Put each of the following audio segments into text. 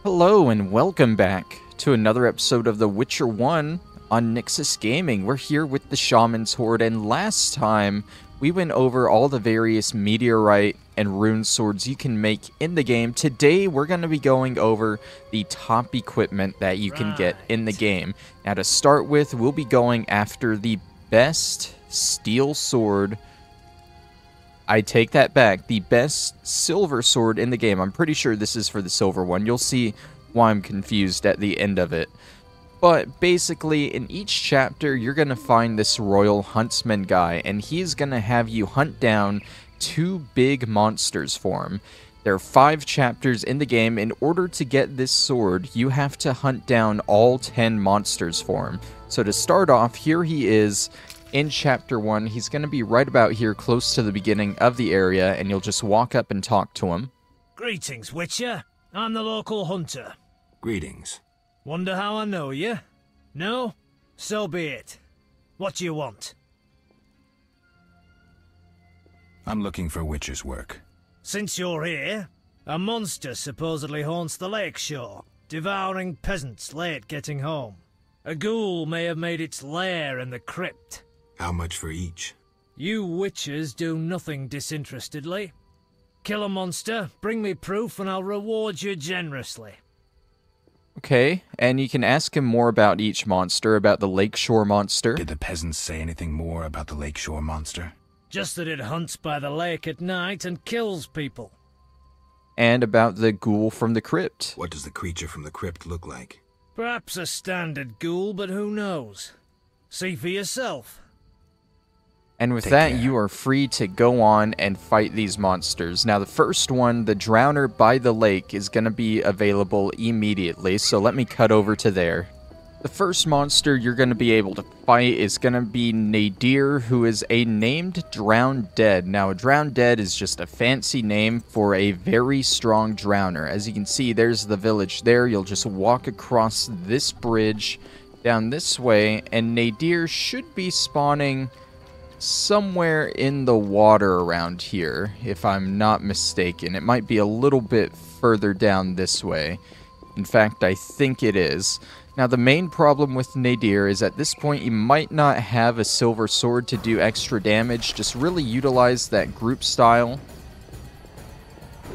Hello and welcome back to another episode of The Witcher 1 on Nyxus Gaming. We're here with the Shaman's Horde, and last time we went over all the various meteorite and rune swords you can make in the game. Today we're going to be going over the top equipment that you can get in the game. Now to start with, we'll be going after the best steel sword. I take that back. The best silver sword in the game. I'm pretty sure this is for the silver one. You'll see why I'm confused at the end of it. But basically, in each chapter, you're going to find this Royal Huntsman guy, and he's going to have you hunt down 2 big monsters for him. There are 5 chapters in the game. In order to get this sword, you have to hunt down all 10 monsters for him. So to start off, here he is. In Chapter 1, he's going to be right about here close to the beginning of the area, and you'll just walk up and talk to him. Greetings, Witcher. I'm the local hunter. Greetings. Wonder how I know you? No? So be it. What do you want? I'm looking for Witcher's work. Since you're here, a monster supposedly haunts the lakeshore, devouring peasants late getting home. A ghoul may have made its lair in the crypt. How much for each? You witchers do nothing disinterestedly. Kill a monster, bring me proof, and I'll reward you generously. Okay, and you can ask him more about each monster, about the lakeshore monster. Did the peasants say anything more about the lakeshore monster? Just that it hunts by the lake at night and kills people. And about the ghoul from the crypt. What does the creature from the crypt look like? Perhaps a standard ghoul, but who knows? See for yourself. And with Take that, care. you are free to go on and fight these monsters. Now, the first one, the Drowner by the lake, is going to be available immediately, so let me cut over to there. The first monster you're going to be able to fight is going to be Nadir, who is a named Drowned Dead. Now, a Drowned Dead is just a fancy name for a very strong Drowner. As you can see, there's the village there. You'll just walk across this bridge down this way, and Nadir should be spawning somewhere in the water around here, if I'm not mistaken. It might be a little bit further down this way. In fact, I think it is. Now, the main problem with Nadir is at this point you might not have a silver sword to do extra damage. Just really utilize that group style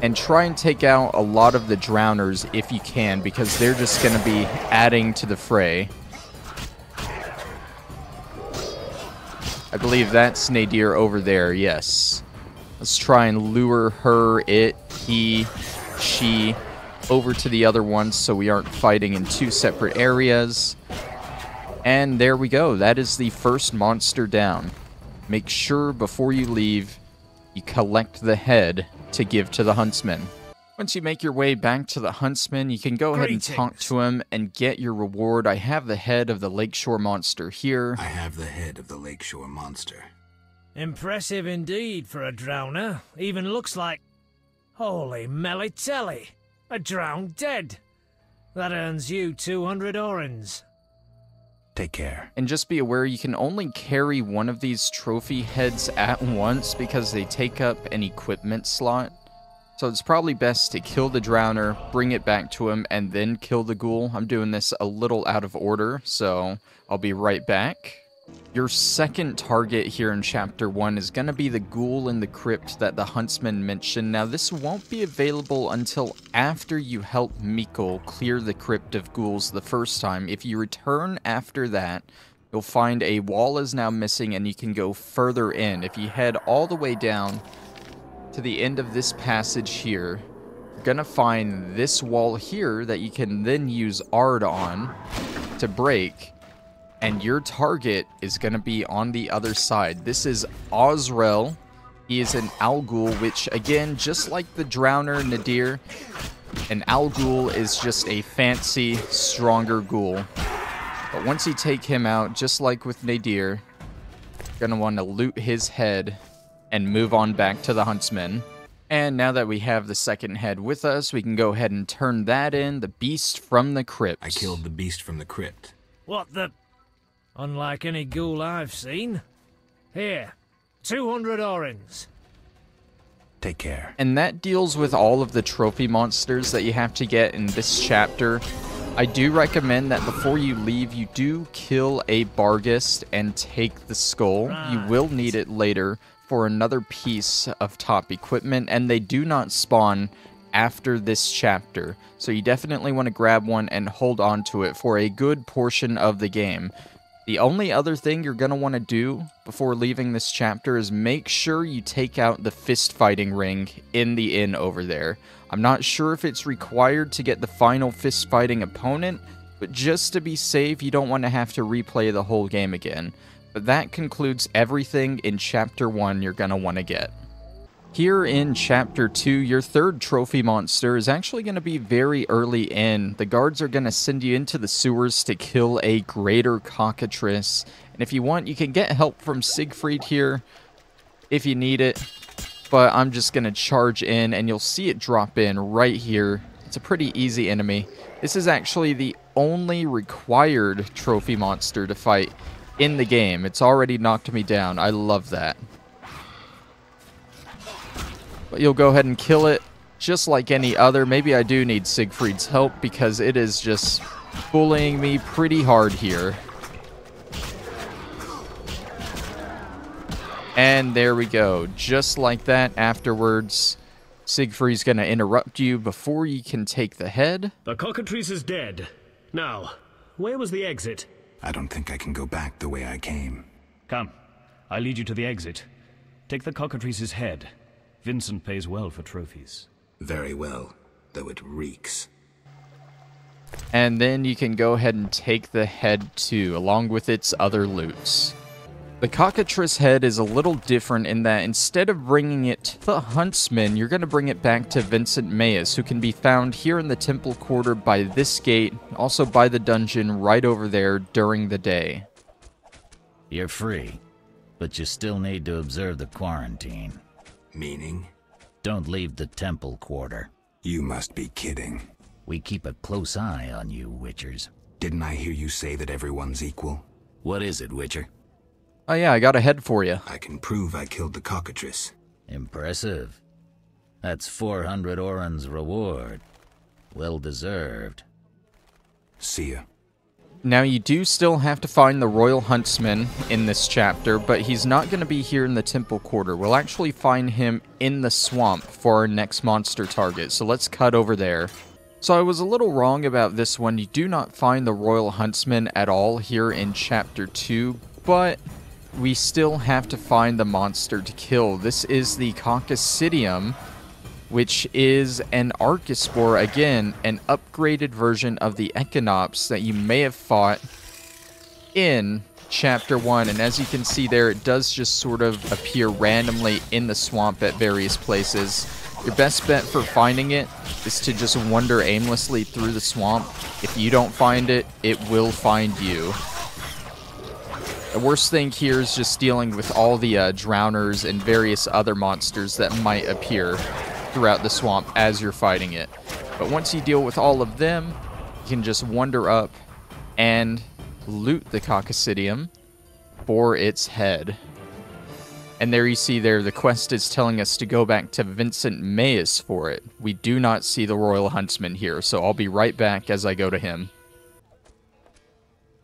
and try and take out a lot of the drowners if you can, because they're just going to be adding to the fray. I believe that's Nadir over there, yes. Let's try and lure her, it, he, she over to the other one so we aren't fighting in 2 separate areas. And there we go. That is the first monster down. Make sure before you leave, you collect the head to give to the huntsman. Once you make your way back to the huntsman, you can go ahead and talk to him and get your reward. I have the head of the lakeshore monster here. I have the head of the lakeshore monster. Impressive indeed for a drowner. Even looks like... Holy melly-telly! A drowned dead! That earns you 200 orens. Take care. And just be aware, you can only carry one of these trophy heads at once because they take up an equipment slot. So it's probably best to kill the Drowner, bring it back to him, and then kill the ghoul. I'm doing this a little out of order, so I'll be right back. Your second target here in Chapter 1 is going to be the ghoul in the crypt that the huntsman mentioned. Now, this won't be available until after you help Mikkel clear the crypt of ghouls the first time. If you return after that, you'll find a wall is now missing, and you can go further in. If you head all the way down to the end of this passage here, you're gonna find this wall here that you can then use Ard on to break, and your target is gonna be on the other side. This is Ozzrel. He is an Al-Ghul, which again, just like the Drowner Nadir, an Al-Ghul is just a fancy, stronger ghoul. But once you take him out, just like with Nadir, you're gonna want to loot his head and move on back to the huntsman. And now that we have the second head with us, we can go ahead and turn that in, the beast from the crypt. I killed the beast from the crypt. What the... Unlike any ghoul I've seen. Here, 200 orens. Take care. And that deals with all of the trophy monsters that you have to get in this chapter. I do recommend that before you leave, you do kill a Barghest and take the skull. You will need it later for another piece of top equipment, and they do not spawn after this chapter. So you definitely want to grab one and hold on to it for a good portion of the game. The only other thing you're going to want to do before leaving this chapter is make sure you take out the fist fighting ring in the inn over there. I'm not sure if it's required to get the final fist fighting opponent, but just to be safe, you don't want to have to replay the whole game again. But that concludes everything in Chapter 1 you're going to want to get. Here in Chapter 2, your third trophy monster is actually going to be very early in. The guards are going to send you into the sewers to kill a greater Cockatrice. And if you want, you can get help from Siegfried here if you need it. But I'm just going to charge in, and you'll see it drop in right here. It's a pretty easy enemy. This is actually the only required trophy monster to fight in the game. It's already knocked me down. I love that. But you'll go ahead and kill it just like any other. Maybe I do need Siegfried's help because it is just bullying me pretty hard here. And there we go. Just like that, afterwards, Siegfried's going to interrupt you before you can take the head. The Cockatrice is dead. Now, where was the exit? I don't think I can go back the way I came. Come, I lead you to the exit. Take the Cockatrice's head. Vincent pays well for trophies. Very well, though it reeks. And then you can go ahead and take the head too, along with its other loots. The Cockatrice head is a little different in that instead of bringing it to the Huntsman, you're going to bring it back to Vincent Mayus, who can be found here in the Temple Quarter by this gate, also by the dungeon right over there during the day. You're free, but you still need to observe the quarantine. Meaning? Don't leave the Temple Quarter. You must be kidding. We keep a close eye on you, Witchers. Didn't I hear you say that everyone's equal? What is it, Witcher? Oh yeah, I got a head for you. I can prove I killed the Cockatrice. Impressive. That's 400 Oren's reward. Well deserved. See ya. Now, you do still have to find the Royal Huntsman in this chapter, but he's not going to be here in the Temple Quarter. We'll actually find him in the swamp for our next monster target, so let's cut over there. So I was a little wrong about this one. You do not find the Royal Huntsman at all here in Chapter 2, but we still have to find the monster to kill. This is the Coccacidium, which is an Archospore, again, an upgraded version of the Echinops that you may have fought in Chapter 1. And as you can see there, it does just sort of appear randomly in the swamp at various places. Your best bet for finding it is to just wander aimlessly through the swamp. If you don't find it, it will find you. The worst thing here is just dealing with all the drowners and various other monsters that might appear throughout the swamp as you're fighting it. But once you deal with all of them, you can just wander up and loot the Coccacidium for its head. And there you see there, the quest is telling us to go back to Vincent Mayus for it. We do not see the Royal Huntsman here, so I'll be right back as I go to him.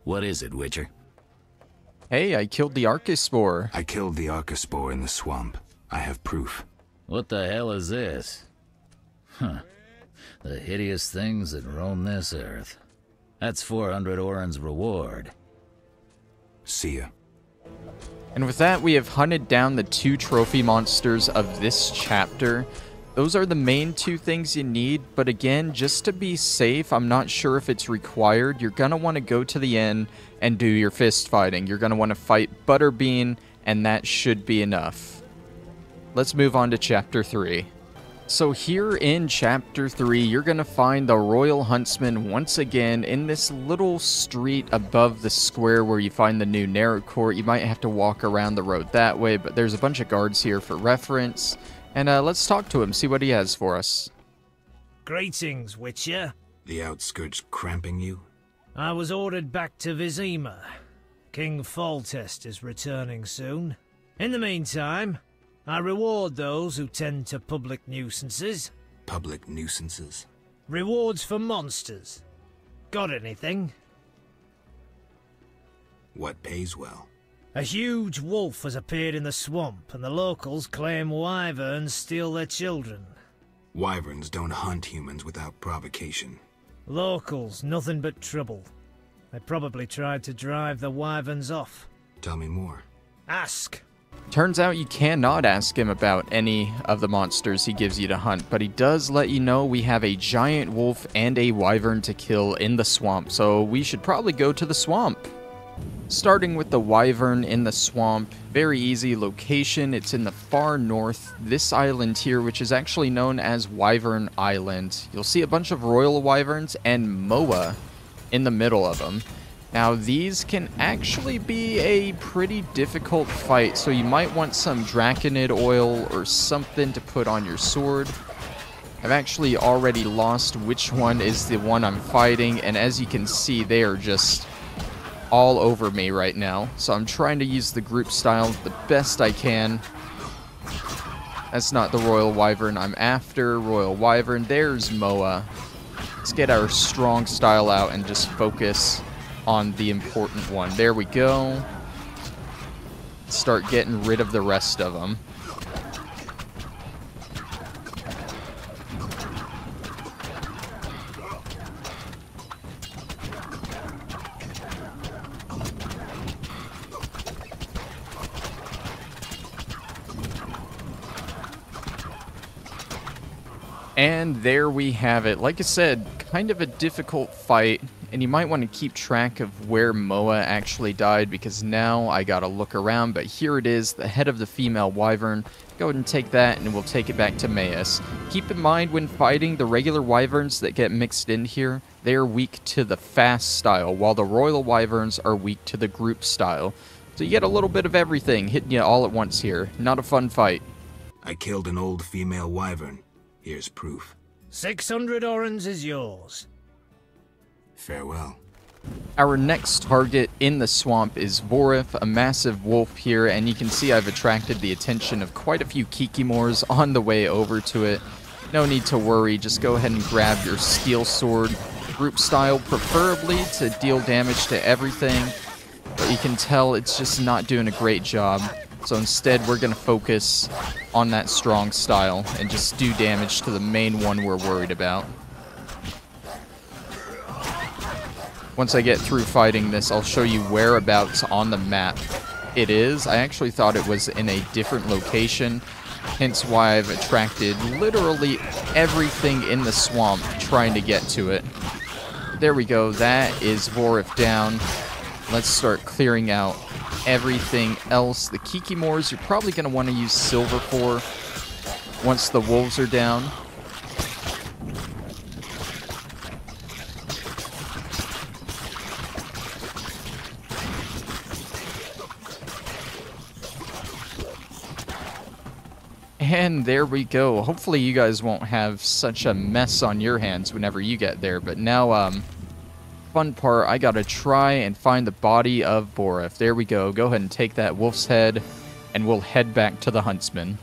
What is it, Witcher? Hey, I killed the Archospore. I killed the Archospore in the swamp. I have proof. What the hell is this? Huh. The hideous things that roam this earth. That's 400 Oren's reward. See ya. And with that, we have hunted down the 2 trophy monsters of this chapter. Those are the main 2 things you need, but again, just to be safe, I'm not sure if it's required. You're going to want to go to the inn and do your fist fighting. You're going to want to fight Butterbean, and that should be enough. Let's move on to Chapter 3. So here in Chapter 3, you're going to find the Royal Huntsman once again in this little street above the square where you find the new narrow court. You might have to walk around the road that way, but there's a bunch of guards here for reference. And let's talk to him, see what he has for us. Greetings, Witcher. The outskirts cramping you? I was ordered back to Vizima. King Foltest is returning soon. In the meantime, I reward those who tend to public nuisances. Public nuisances? Rewards for monsters. Got anything? What pays well? A huge wolf has appeared in the swamp, and the locals claim wyverns steal their children. Wyverns don't hunt humans without provocation. Locals, nothing but trouble. They probably tried to drive the wyverns off. Tell me more. Ask. Turns out you cannot ask him about any of the monsters he gives you to hunt, but he does let you know we have a giant wolf and a wyvern to kill in the swamp, so we should probably go to the swamp. Starting with the wyvern in the swamp, very easy location. It's in the far north, this island here, which is actually known as Wyvern Island. You'll see a bunch of royal wyverns and Moa in the middle of them. Now, these can actually be a pretty difficult fight, so you might want some Draconid oil or something to put on your sword. I've actually already lost which one is the one I'm fighting, and as you can see, they are just all over me right now. So I'm trying to use the group style the best I can. That's not the Royal Wyvern I'm after. Royal Wyvern, there's Moa. Let's get our strong style out and just focus on the important one. There we go. Start getting rid of the rest of them. And there we have it. Like I said, kind of a difficult fight, and you might want to keep track of where Moa actually died, because now I gotta look around, but here it is, the head of the female wyvern. Go ahead and take that, and we'll take it back to Maus. Keep in mind when fighting, the regular wyverns that get mixed in here, they are weak to the fast style, while the royal wyverns are weak to the group style. So you get a little bit of everything hitting you all at once here. Not a fun fight. I killed an old female wyvern. Here's proof. 600 orens is yours. Farewell. Our next target in the swamp is Voref, a massive wolf here, and you can see I've attracted the attention of quite a few Kikimors on the way over to it. No need to worry, just go ahead and grab your steel sword, group style preferably, to deal damage to everything, but you can tell it's just not doing a great job. So instead, we're going to focus on that strong style and just do damage to the main one we're worried about. Once I get through fighting this, I'll show you whereabouts on the map it is. I actually thought it was in a different location, hence why I've attracted literally everything in the swamp trying to get to it. There we go, that is Voref down. Let's start clearing out everything else. The Kikimors you're probably going to want to use silver for once the wolves are down. And there we go. Hopefully you guys won't have such a mess on your hands whenever you get there. But now, fun part, I gotta try and find the body of Voref. There we go. Go ahead and take that wolf's head, and we'll head back to the Huntsman.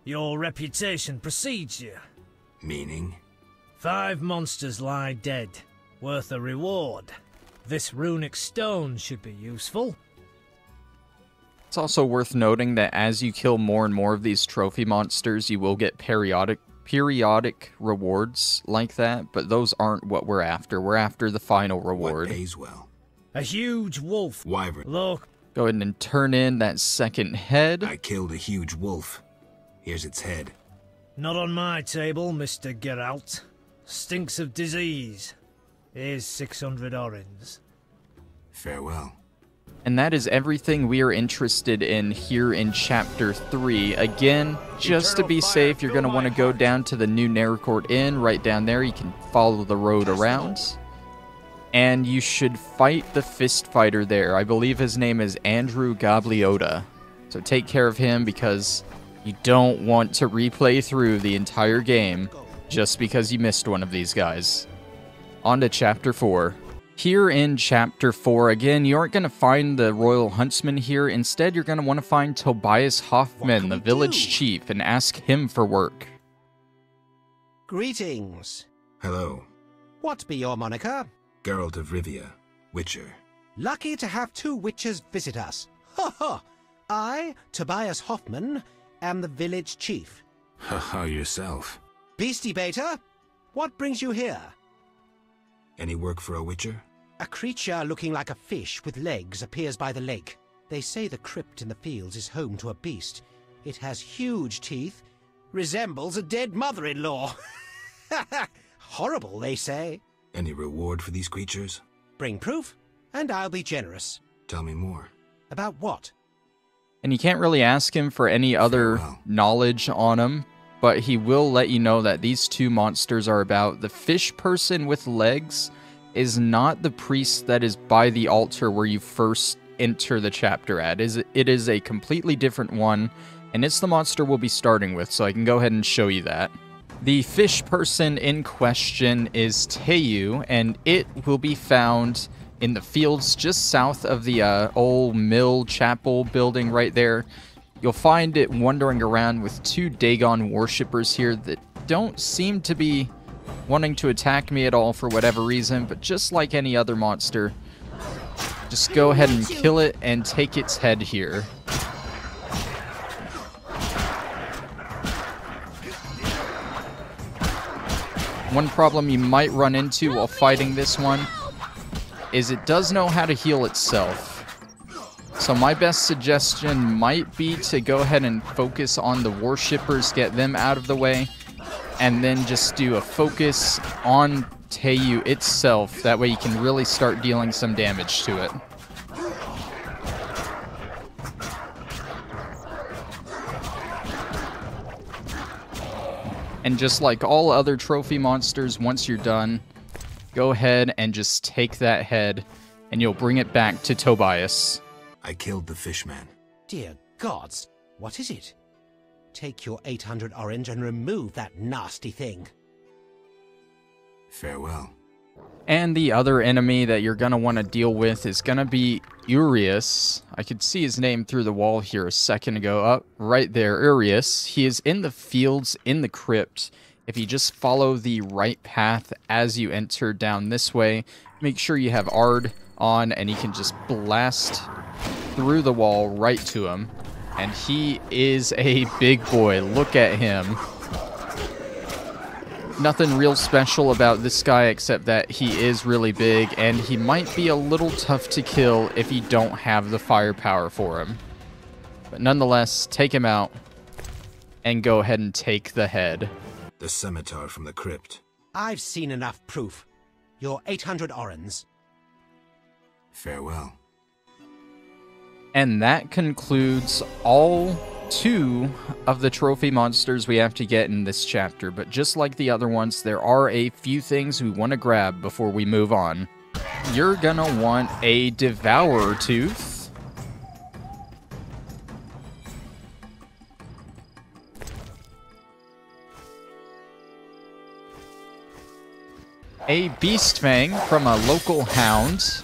Your reputation precedes you. Meaning? 5 monsters lie dead, worth a reward. This runic stone should be useful. It's also worth noting that as you kill more and more of these trophy monsters, you will get periodic rewards like that, but those aren't what we're after. We're after the final reward. What pays well? A huge wolf. Wyvern. Look. Go ahead and turn in that second head. I killed a huge wolf. Here's its head. Not on my table, Mr. Geralt. Stinks of disease. Here's 600 orens. Farewell. And that is everything we are interested in here in Chapter 3. Again, just to be safe, you're going to want to go down to the new Naracourt Inn. Right down there, you can follow the road around. And you should fight the fist fighter there. I believe his name is Andrew Gabliota. So take care of him, because you don't want to replay through the entire game just because you missed one of these guys. On to Chapter 4. Here in Chapter 4, again, you aren't going to find the Royal Huntsman here. Instead, you're going to want to find Tobias Hoffman, the village chief, and ask him for work. Greetings. Hello. What be your moniker? Geralt of Rivia, Witcher. Lucky to have 2 witches visit us. Ha ha! I, Tobias Hoffman, am the village chief. Haha, yourself. Beastie Beta, what brings you here? Any work for a Witcher? A creature looking like a fish with legs appears by the lake. They say the crypt in the fields is home to a beast. It has huge teeth, resembles a dead mother-in-law. Horrible, they say. Any reward for these creatures? Bring proof, and I'll be generous. Tell me more. About what? And you can't really ask him for any other knowledge on him, but he will let you know that these 2 monsters are about. The fish person with legs is not the priest that is by the altar where you first enter the chapter at. It is a completely different one, and it's the monster we'll be starting with, so I can go ahead and show you that. The fish person in question is Teyu, and it will be found in the fields just south of the old mill chapel building right there. You'll find it wandering around with 2 Dagon worshippers here that don't seem to be wanting to attack me at all for whatever reason, but just like any other monster, just go ahead and kill it and take its head here. One problem you might run into while fighting this one is it does know how to heal itself. So my best suggestion might be to go ahead and focus on the worshippers, get them out of the way, and then just do a focus on Teyu itself. That way you can really start dealing some damage to it. And just like all other trophy monsters, once you're done, go ahead and just take that head, and you'll bring it back to Tobias. I killed the fishman. Dear gods, what is it? Take your 800 orange and remove that nasty thing. Farewell. And the other enemy that you're going to want to deal with is going to be Ureus. I could see his name through the wall here a second ago. Up right there, Ureus. He is in the fields in the crypt. If you just follow the right path as you enter down this way, make sure you have Ard on, and you can just blast through the wall right to him. And he is a big boy. Look at him. Nothing real special about this guy except that he is really big, and he might be a little tough to kill if you don't have the firepower for him. But nonetheless, take him out and go ahead and take the head. The Cemetaur from the crypt. I've seen enough proof. Your 800 orens. Farewell. And that concludes all 2 of the trophy monsters we have to get in this chapter. But just like the other ones, there are a few things we want to grab before we move on. You're gonna want a Devourer Tooth. A Beast Fang from a local hound.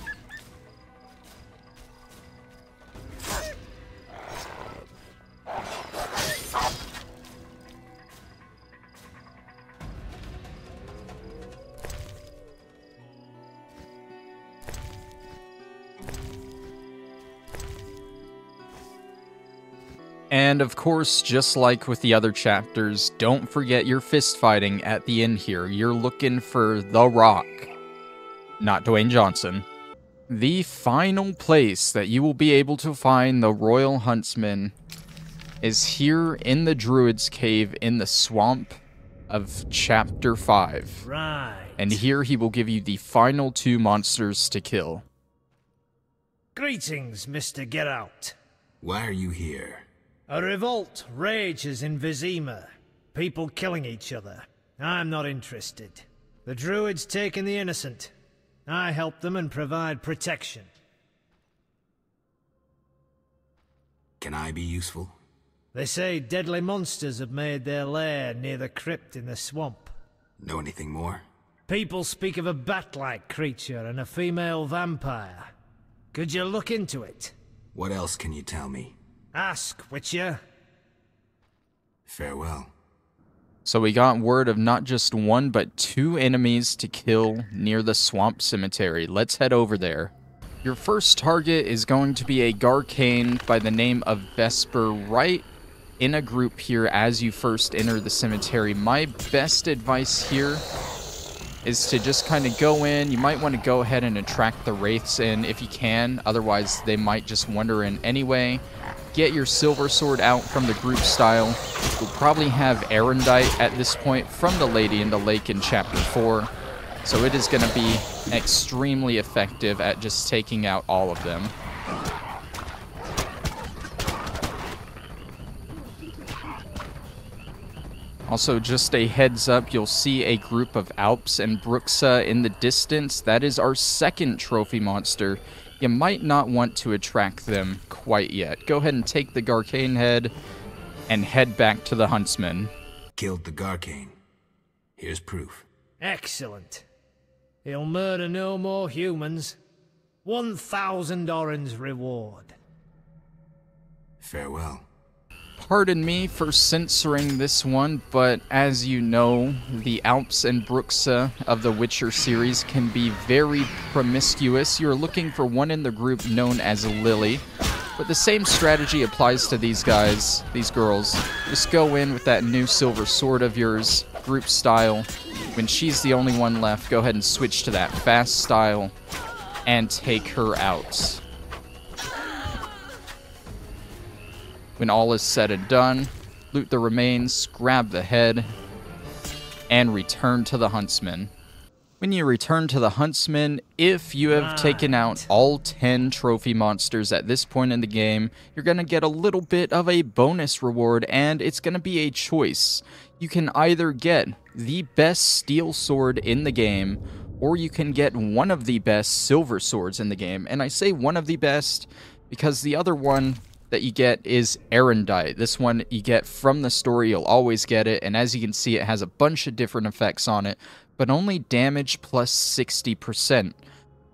And of course, just like with the other chapters, don't forget your fist fighting at the end here. You're looking for The Rock, not Dwayne Johnson. The final place that you will be able to find the Royal Huntsman is here in the Druid's Cave in the swamp of Chapter 5. Right. And here he will give you the final 2 monsters to kill. Greetings, Mr. Get Out. Why are you here? A revolt rages in Vizima. People killing each other. I'm not interested. The druids taking the innocent. I help them and provide protection. Can I be useful? They say deadly monsters have made their lair near the crypt in the swamp. Know anything more? People speak of a bat-like creature and a female vampire. Could you look into it? What else can you tell me? Ask, Witcher. Farewell. So we got word of not just one, but 2 enemies to kill near the swamp cemetery. Let's head over there. Your first target is going to be a Garcane by the name of Vesper, right in a group here as you first enter the cemetery. My best advice here is to just kind of go in. You might want to go ahead and attract the wraiths in if you can, otherwise they might just wander in anyway. Get your silver sword out from the group style. You'll probably have Aerondight at this point from the Lady in the Lake in Chapter 4, so it is going to be extremely effective at just taking out all of them. Also, just a heads up, you'll see a group of Alps and Bruxa in the distance. That is our second trophy monster. You might not want to attract them quite yet. Go ahead and take the Garcane head and head back to the Huntsman. Killed the Garcane. Here's proof. Excellent. He'll murder no more humans. 1,000 Orens reward. Farewell. Pardon me for censoring this one, but as you know, the Alps and Bruxa of the Witcher series can be very promiscuous. You're looking for one in the group known as Lilly, but the same strategy applies to these guys, these girls. Just go in with that new silver sword of yours, group style. When she's the only one left, go ahead and switch to that fast style and take her out. When all is said and done, loot the remains, grab the head, and return to the Huntsman. When you return to the Huntsman, if you have taken out all 10 trophy monsters at this point in the game, you're going to get a little bit of a bonus reward, and it's going to be a choice. You can either get the best steel sword in the game, or you can get one of the best silver swords in the game. And I say one of the best because the other one that you get is Aerondight. This one you get from the story, you'll always get it, and as you can see, it has a bunch of different effects on it, but only damage plus 60%.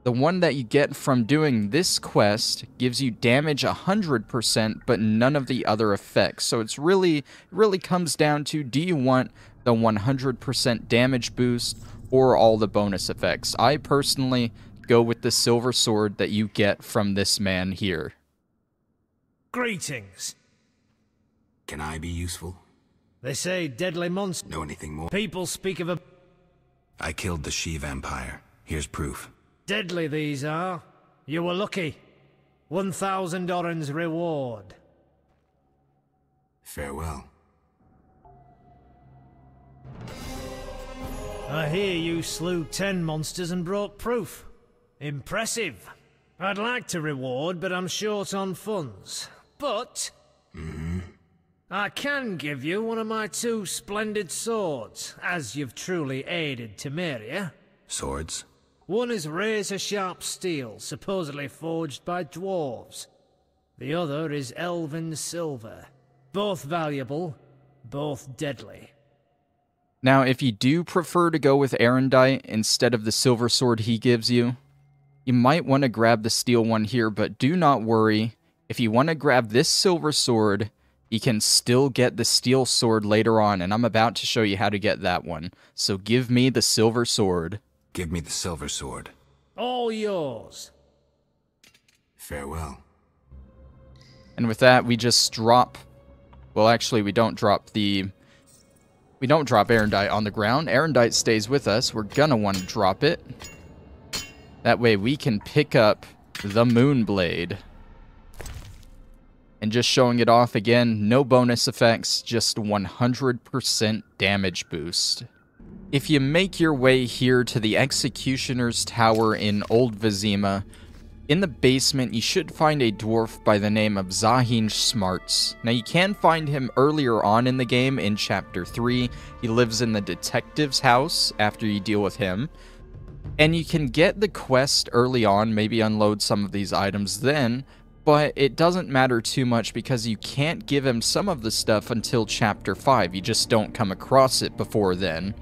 The one that you get from doing this quest gives you damage 100%, but none of the other effects. So it's really comes down to, do you want the 100% damage boost or all the bonus effects? I personally go with the silver sword that you get from this man here. Greetings. Can I be useful? They say deadly monsters. Know anything more? People speak of a... I killed the she-vampire. Here's proof. Deadly these are. You were lucky. 1,000 Orens reward. Farewell. I hear you slew 10 monsters and brought proof. Impressive. I'd like to reward, but I'm short on funds. But I can give you one of my 2 splendid swords, as you've truly aided Temeria. Swords? One is razor-sharp steel, supposedly forged by dwarves. The other is elven silver. Both valuable, both deadly. Now, if you do prefer to go with Aerondight instead of the silver sword he gives you, you might want to grab the steel one here, but do not worry. If you want to grab this silver sword, you can still get the steel sword later on, and I'm about to show you how to get that one. So give me the silver sword. Give me the silver sword. All yours. Farewell. And with that, we just drop... Well, actually, we don't drop Aerondight on the ground. Aerondight stays with us. We're gonna want to drop it. That way we can pick up the Moonblade. And just showing it off again, no bonus effects, just 100% damage boost. If you make your way here to the Executioner's Tower in Old Vizima, in the basement you should find a dwarf by the name of Zahin Schmartz. Now you can find him earlier on in the game in Chapter 3. He lives in the detective's house after you deal with him. And you can get the quest early on, maybe unload some of these items then, but it doesn't matter too much because you can't give him some of the stuff until Chapter 5. You just don't come across it before then.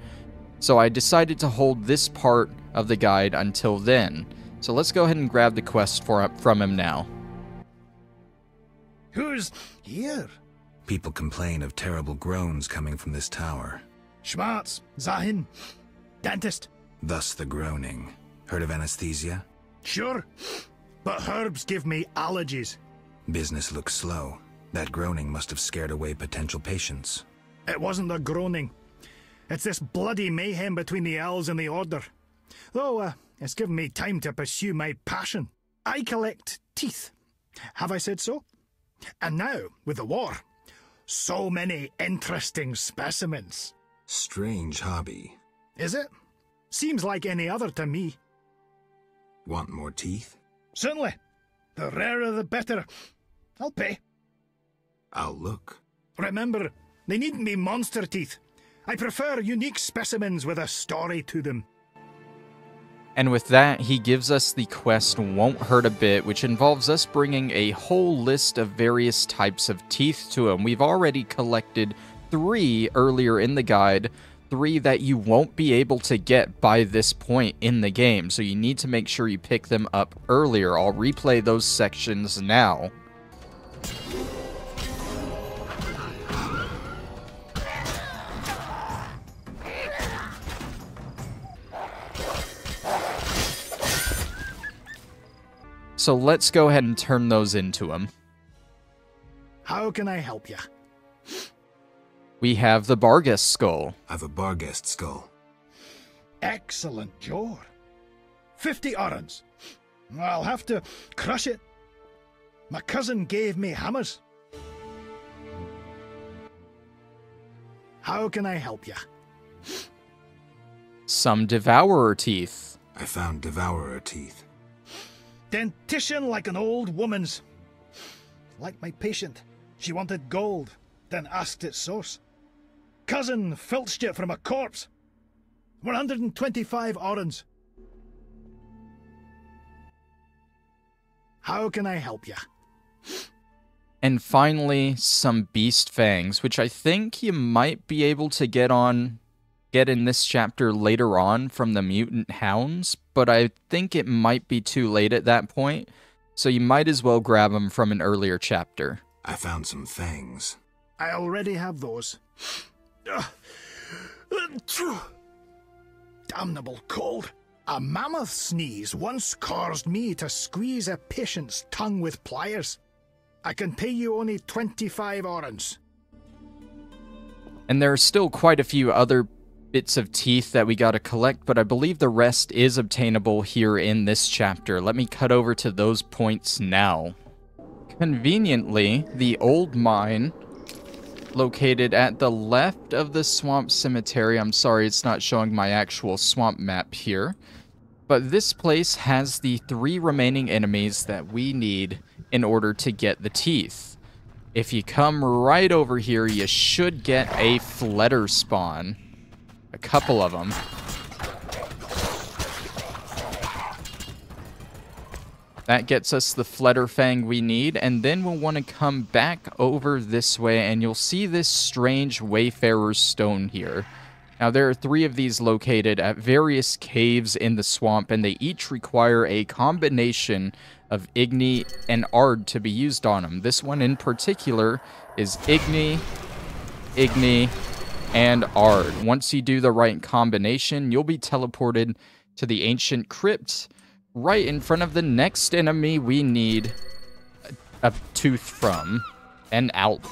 So I decided to hold this part of the guide until then. So let's go ahead and grab the quest from him now. Who's here? People complain of terrible groans coming from this tower. Schmartz, Zahin, dentist. Thus the groaning. Heard of anesthesia? Sure, but herbs give me allergies. Business looks slow. That groaning must have scared away potential patients. It wasn't the groaning. It's this bloody mayhem between the elves and the Order. Though, it's given me time to pursue my passion. I collect teeth. Have I said so? And now, with the war, so many interesting specimens. Strange hobby. Is it? Seems like any other to me. Want more teeth? Certainly. The rarer the better. I'll pay. I'll look. Remember, they needn't be monster teeth. I prefer unique specimens with a story to them. And with that, he gives us the quest Won't Hurt a Bit, which involves us bringing a whole list of various types of teeth to him. We've already collected 3 earlier in the guide, 3 that you won't be able to get by this point in the game, so you need to make sure you pick them up earlier. I'll replay those sections now. So let's go ahead and turn those into him. How can I help you? We have the Barghest skull. I've a Barghest skull. Excellent, Jor. 50 orens. I'll have to crush it. My cousin gave me hammers. How can I help you? Some Devourer teeth. I found Devourer teeth. Dentition like an old woman's. Like my patient. She wanted gold, then asked its source. Cousin filched it from a corpse. 125 orens. How can I help you? And finally, some Beast Fangs, which I think you might be able to get in this chapter later on from the Mutant Hounds, but I think it might be too late at that point, so you might as well grab them from an earlier chapter. I found some fangs. I already have those. Damnable cold. A mammoth sneeze once caused me to squeeze a patient's tongue with pliers. I can pay you only 25 orens. And there are still quite a few other bits of teeth that we gotta collect, but I believe the rest is obtainable here in this chapter. Let me cut over to those points now. Conveniently, the old mine, located at the left of the swamp cemetery. I'm sorry it's not showing my actual swamp map here. But this place has the 3 remaining enemies that we need in order to get the teeth. If you come right over here, you should get a Fletter spawn. A couple of them. That gets us the Fletter Fang we need, and then we'll want to come back over this way, and you'll see this strange Wayfarer's Stone here. Now, there are 3 of these located at various caves in the swamp, and they each require a combination of Igni and Ard to be used on them. This one in particular is Igni, and Ard. Once you do the right combination, you'll be teleported to the ancient crypt right in front of the next enemy we need a tooth from, an Alp.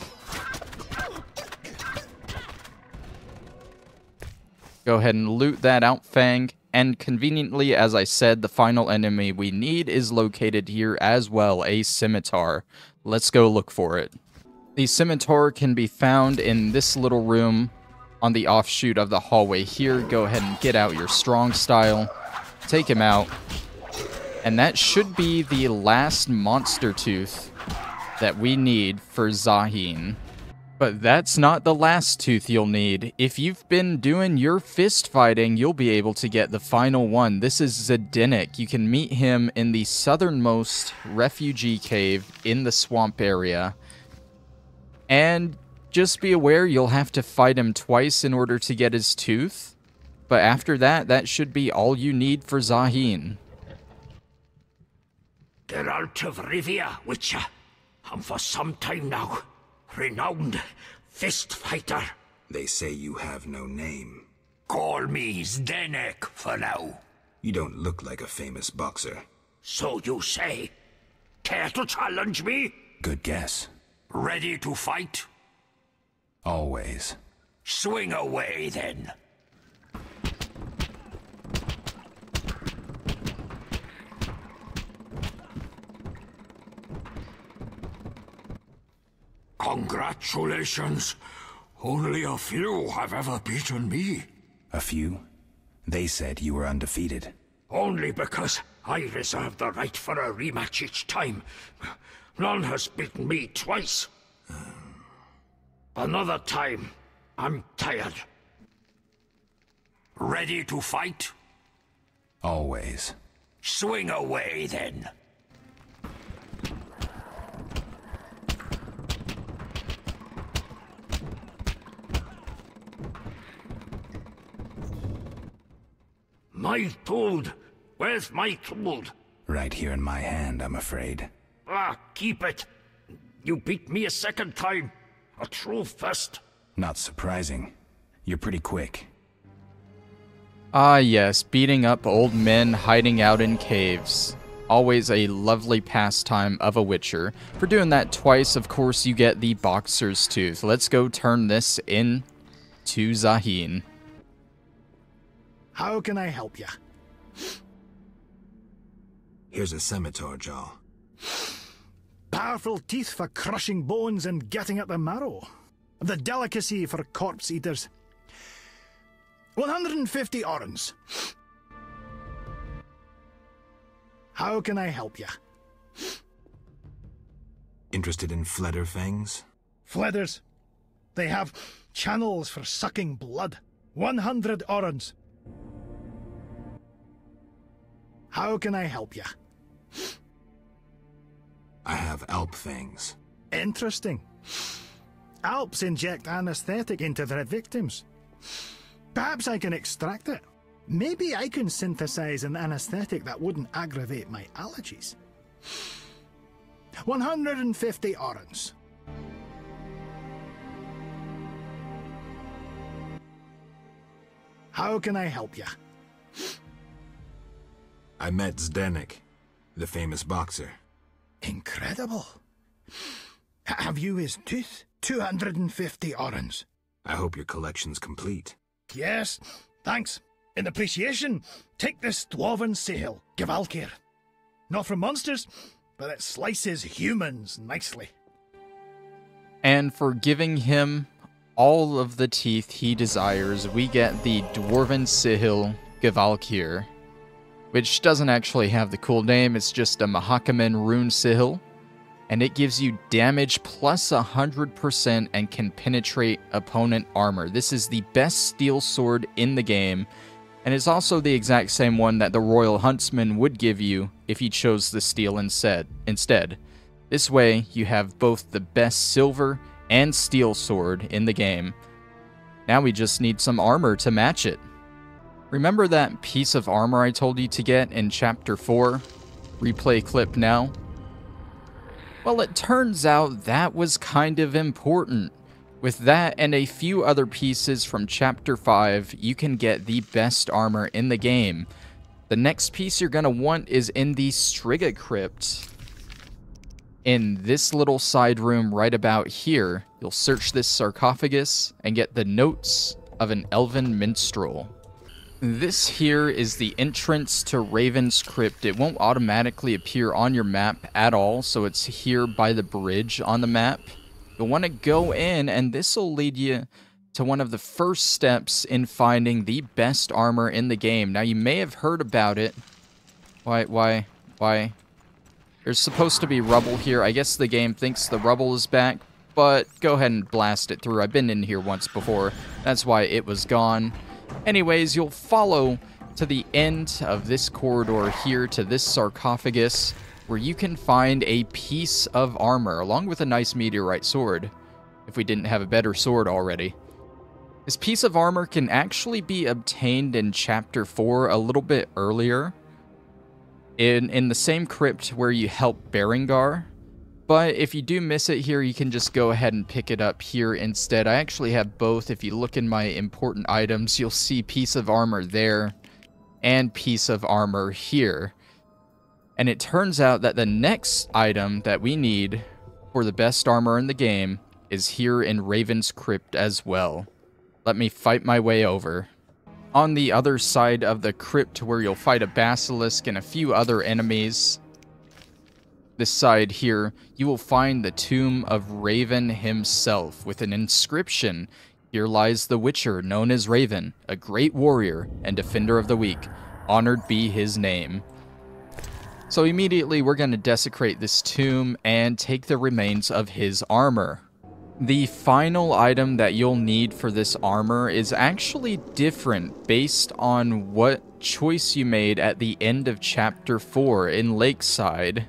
Go ahead and loot that Alp Fang, and conveniently, as I said, the final enemy we need is located here as well, a Cemetaur. Let's go look for it. The Cemetaur can be found in this little room on the offshoot of the hallway here. Go ahead and get out your strong style, take him out, and that should be the last monster tooth that we need for Zahin. But that's not the last tooth you'll need. If you've been doing your fist fighting, you'll be able to get the final one. This is Zdenek. You can meet him in the southernmost refugee cave in the swamp area. And just be aware you'll have to fight him twice in order to get his tooth. But after that, that should be all you need for Zahin. Geralt of Rivia, Witcher. And for some time now, renowned fist fighter. They say you have no name. Call me Zdenek for now. You don't look like a famous boxer. So you say. Care to challenge me? Good guess. Ready to fight? Always. Swing away, then. Congratulations. Only a few have ever beaten me. A few? They said you were undefeated. Only because I reserve the right for a rematch each time. None has beaten me twice. Another time. I'm tired. Ready to fight? Always. Swing away, then. My tool! Where's my tool? Right here in my hand, I'm afraid. Ah, keep it! You beat me a second time. A true first. Not surprising. You're pretty quick. Ah yes, beating up old men hiding out in caves. Always a lovely pastime of a Witcher. For doing that twice, of course, you get the Boxer's Tooth. Let's go turn this in to Zahin. How can I help ya? Here's a Cemetaur jaw. Powerful teeth for crushing bones and getting at the marrow. The delicacy for corpse eaters. 150 orens. How can I help ya? Interested in Fledder fangs? Fledders. They have channels for sucking blood. 100 orens. How can I help ya? I have Alp fangs. Interesting. Alps inject anesthetic into their victims. Perhaps I can extract it. Maybe I can synthesize an anesthetic that wouldn't aggravate my allergies. 150 orens. How can I help ya? I met Zdenek, the famous boxer. Incredible. Have you his tooth? 250 orens. I hope your collection's complete. Yes, thanks. In appreciation, take this dwarven Sihill, Givalkir. Not from monsters, but it slices humans nicely. And for giving him all of the teeth he desires, we get the Dwarven Sihill Givalkir, which doesn't actually have the cool name, it's just a Mahakaman rune Sihill, and it gives you damage plus 100% and can penetrate opponent armor. This is the best steel sword in the game, and it's also the exact same one that the Royal Huntsman would give you if you chose the steel instead. This way, you have both the best silver and steel sword in the game. Now we just need some armor to match it. Remember that piece of armor I told you to get in Chapter 4? Replay clip now. Well, it turns out that was kind of important. With that and a few other pieces from Chapter 5, you can get the best armor in the game. The next piece you're going to want is in the Striga Crypt. In this little side room right about here, you'll search this sarcophagus and get the notes of an Elven Minstrel. This here is the entrance to Raven's Crypt. It won't automatically appear on your map at all, so it's here by the bridge on the map. You'll want to go in, and this will lead you to one of the first steps in finding the best armor in the game. Now, you may have heard about it. Why? There's supposed to be rubble here. I guess the game thinks the rubble is back, but go ahead and blast it through. I've been in here once before. That's why it was gone. Anyways, you'll follow to the end of this corridor here to this sarcophagus, where you can find a piece of armor, along with a nice meteorite sword, if we didn't have a better sword already. This piece of armor can actually be obtained in Chapter 4 a little bit earlier, in the same crypt where you help Berengar. But if you do miss it here, you can just go ahead and pick it up here instead. I actually have both. If you look in my important items, you'll see piece of armor there and piece of armor here. And it turns out that the next item that we need for the best armor in the game is here in Raven's Crypt as well. Let me fight my way over. On the other side of the crypt, where you'll fight a basilisk and a few other enemies, this side here, you will find the tomb of Raven himself with an inscription. Here lies the Witcher known as Raven, a great warrior and defender of the weak. Honored be his name. So immediately we're going to desecrate this tomb and take the remains of his armor. The final item that you'll need for this armor is actually different based on what choice you made at the end of Chapter 4 in Lakeside.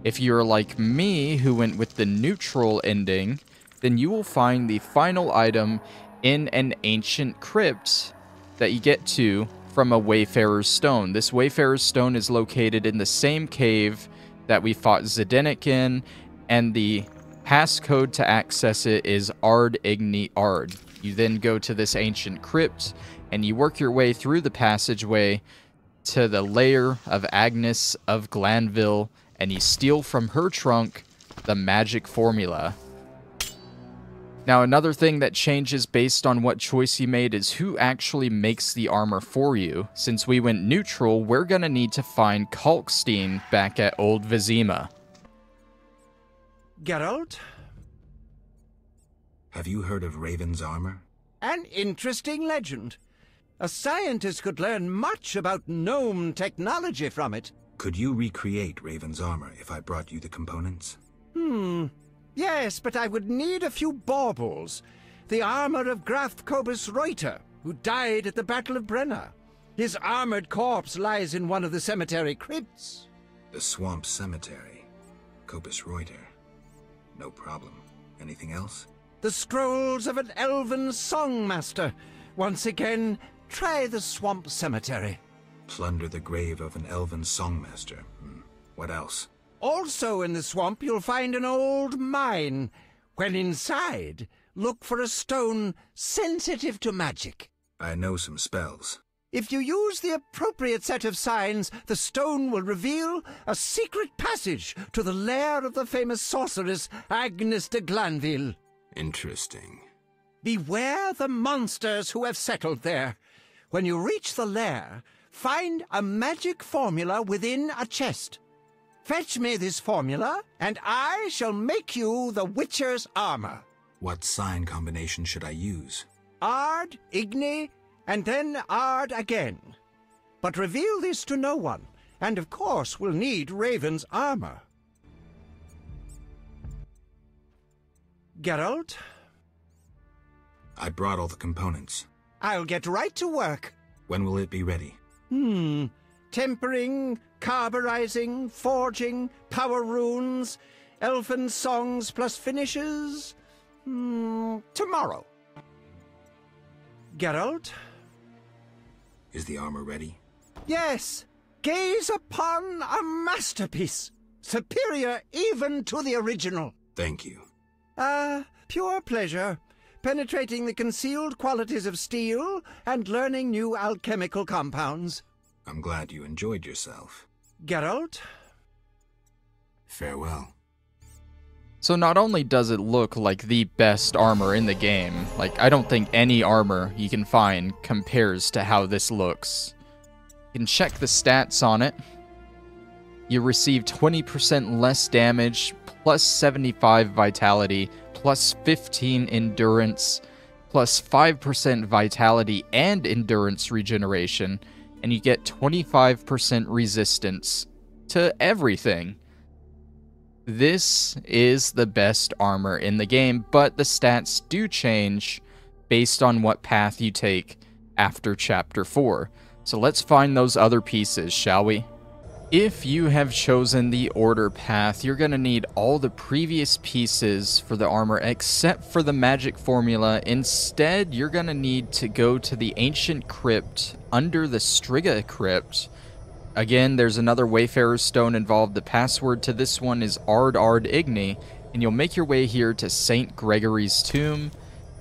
If you're like me, who went with the neutral ending, then you will find the final item in an ancient crypt that you get to from a Wayfarer's Stone. This Wayfarer's Stone is located in the same cave that we fought Zdenek in, and the passcode to access it is Ard Igni Ard. You then go to this ancient crypt, and you work your way through the passageway to the lair of Agnes of Glanville, and you steal from her trunk the magic formula. Now, another thing that changes based on what choice you made is who actually makes the armor for you. Since we went neutral, we're gonna need to find Kalkstein back at Old Vizima. Geralt? Have you heard of Raven's armor? An interesting legend. A scientist could learn much about gnome technology from it. Could you recreate Raven's armor if I brought you the components? Yes, but I would need a few baubles. The armor of Graf Kobus Reuter, who died at the Battle of Brenna. His armored corpse lies in one of the cemetery crypts. The Swamp Cemetery. Kobus Reuter. No problem. Anything else? The scrolls of an elven songmaster. Once again, try the Swamp Cemetery. Plunder the grave of an elven songmaster. What else? Also in the swamp, you'll find an old mine. When inside, look for a stone sensitive to magic. I know some spells. If you use the appropriate set of signs, the stone will reveal a secret passage to the lair of the famous sorceress Agnes de Glanville. Interesting. Beware the monsters who have settled there. When you reach the lair, find a magic formula within a chest. Fetch me this formula, and I shall make you the Witcher's armor. What sign combination should I use? Ard, Igni, and then Ard again. But reveal this to no one, and of course we'll need Raven's armor. Geralt? I brought all the components. I'll get right to work. When will it be ready? Tempering, carburizing, forging, power runes, elfin songs plus finishes. Tomorrow. Geralt? Is the armor ready? Yes. Gaze upon a masterpiece. Superior even to the original. Thank you. Pure pleasure. Penetrating the concealed qualities of steel and learning new alchemical compounds. I'm glad you enjoyed yourself. Geralt? Farewell. So not only does it look like the best armor in the game, like I don't think any armor you can find compares to how this looks. You can check the stats on it. You receive 20% less damage, plus 75 vitality, plus 15 endurance, plus 5% vitality and endurance regeneration, and you get 25% resistance to everything. This is the best armor in the game, but the stats do change based on what path you take after Chapter 4. So let's find those other pieces, shall we? If you have chosen the order path, you're going to need all the previous pieces for the armor except for the magic formula. Instead, you're going to need to go to the ancient crypt under the Striga crypt. Again, there's another Wayfarer's Stone involved. The password to this one is Ard Igni, and you'll make your way here to St. Gregory's tomb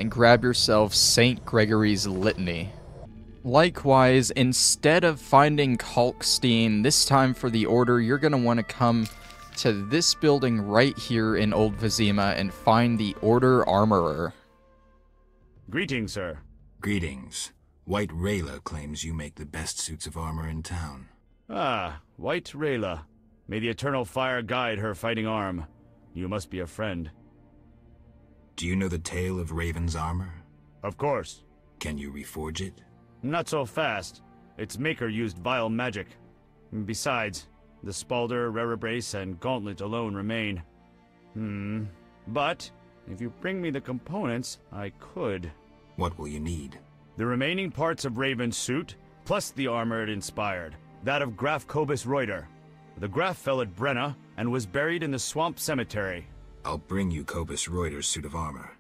and grab yourself St. Gregory's Litany. Likewise, instead of finding Kalkstein, this time for the Order, you're going to want to come to this building right here in Old Vizima and find the Order Armorer. Greetings, sir. Greetings. White Rayla claims you make the best suits of armor in town. Ah, White Rayla. May the eternal fire guide her fighting arm. You must be a friend. Do you know the tale of Raven's armor? Of course. Can you reforge it? Not so fast. Its maker used vile magic. Besides, the Spalder, Rerebrace, and Gauntlet alone remain. But, if you bring me the components, I could. What will you need? The remaining parts of Raven's suit, plus the armor it inspired. That of Graf Cobus Reuter. The Graf fell at Brenna, and was buried in the swamp cemetery. I'll bring you Cobus Reuter's suit of armor.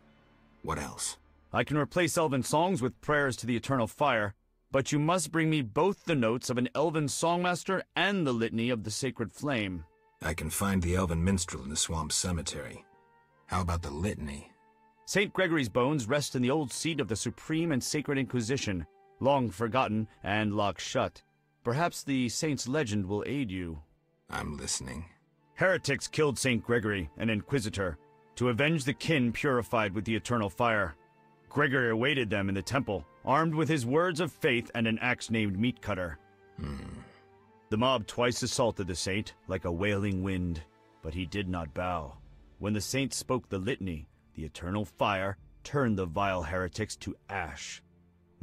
What else? I can replace Elven songs with prayers to the eternal fire, but you must bring me both the notes of an Elven songmaster and the litany of the sacred flame. I can find the Elven minstrel in the swamp cemetery. How about the litany? St. Gregory's bones rest in the old seat of the Supreme and Sacred Inquisition, long forgotten and locked shut. Perhaps the saint's legend will aid you. I'm listening. Heretics killed St. Gregory, an inquisitor, to avenge the kin purified with the eternal fire. Gregory awaited them in the temple, armed with his words of faith and an axe named Meat Cutter. The mob twice assaulted the saint, like a wailing wind, but he did not bow. When the saint spoke the litany, the eternal fire turned the vile heretics to ash.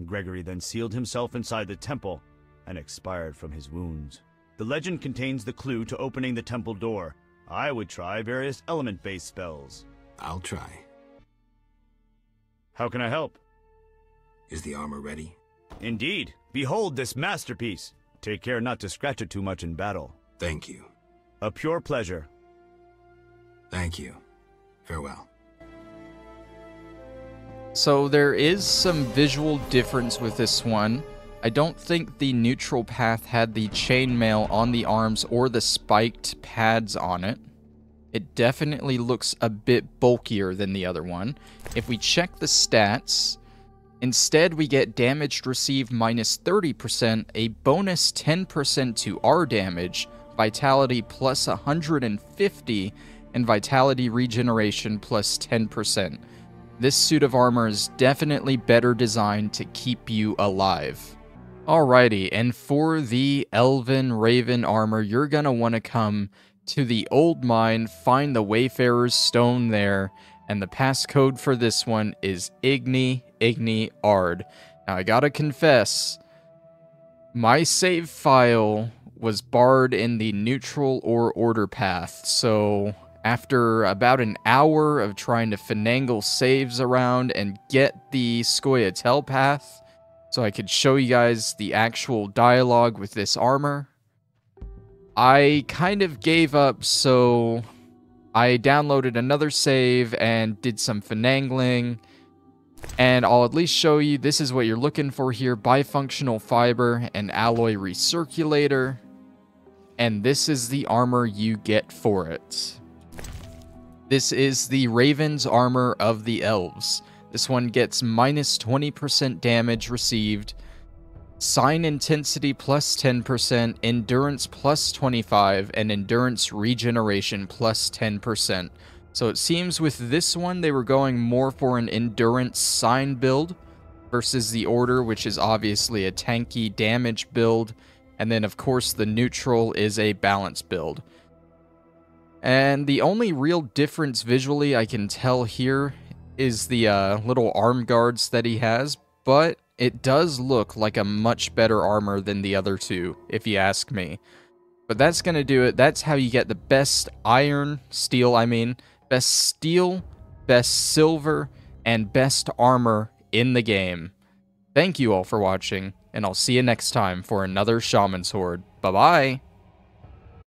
Gregory then sealed himself inside the temple and expired from his wounds. The legend contains the clue to opening the temple door. I would try various element-based spells. I'll try. How can I help? Is the armor ready? Indeed. Behold this masterpiece. Take care not to scratch it too much in battle. Thank you. A pure pleasure. Thank you. Farewell. So there is some visual difference with this one. I don't think the neutral path had the chainmail on the arms or the spiked pads on it. It definitely looks a bit bulkier than the other one. If we check the stats, instead we get damage received minus 30%, a bonus 10% to our damage, vitality plus 150, and vitality regeneration plus 10%. This suit of armor is definitely better designed to keep you alive. Alrighty, and for the Elven Raven armor, you're gonna want to come to the old mine, find the Wayfarer's Stone there, and the passcode for this one is Igni Ard. Now I gotta confess, my save file was barred in the neutral or order path, so after about an hour of trying to finagle saves around and get the Scoia'tael path, so I could show you guys the actual dialogue with this armor, I kind of gave up, so I downloaded another save and did some finagling, and I'll at least show you, this is what you're looking for here: bifunctional fiber and alloy recirculator, and this is the armor you get for it. This is the Raven's armor of the elves. This one gets minus 20% damage received, sign intensity plus 10%, endurance plus 25, and endurance regeneration plus 10%. So it seems with this one they were going more for an endurance sign build versus the order, which is obviously a tanky damage build, and then of course the neutral is a balance build. And the only real difference visually I can tell here is the little arm guards that he has, but it does look like a much better armor than the other two, if you ask me. But that's going to do it. That's how you get the best best steel, best silver, and best armor in the game. Thank you all for watching, and I'll see you next time for another Shaman's Horde. Bye-bye!